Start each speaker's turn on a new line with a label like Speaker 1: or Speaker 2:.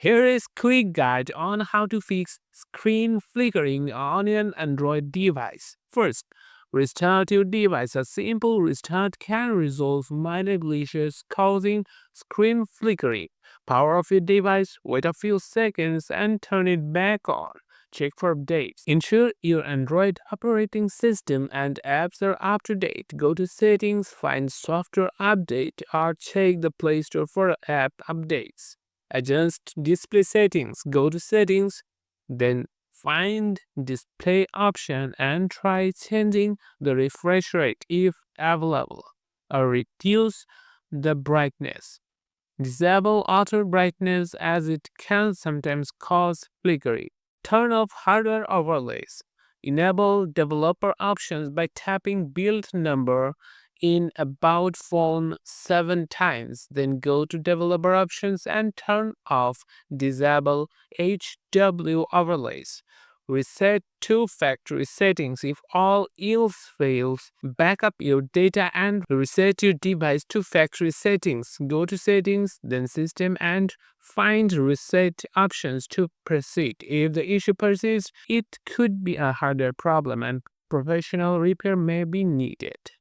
Speaker 1: Here is quick guide on how to fix screen flickering on an Android device. First, restart your device. A simple restart can resolve minor glitches causing screen flickering. Power off your device, wait a few seconds and turn it back on. Check for updates. Ensure your Android operating system and apps are up to date. Go to settings, find software update or check the Play Store for app updates. Adjust display settings. Go to settings, then find display option and try changing the refresh rate if available, or reduce the brightness. Disable auto brightness as it can sometimes cause flickering. Turn off hardware overlays. Enable developer options by tapping build number in About Phone 7 times. Then go to developer options and turn off disable HW overlays. Reset to factory settings if all else fails. Backup your data and reset your device to factory settings. Go to settings, then system and find reset options to proceed. If the issue persists, it could be a hardware problem and professional repair may be needed.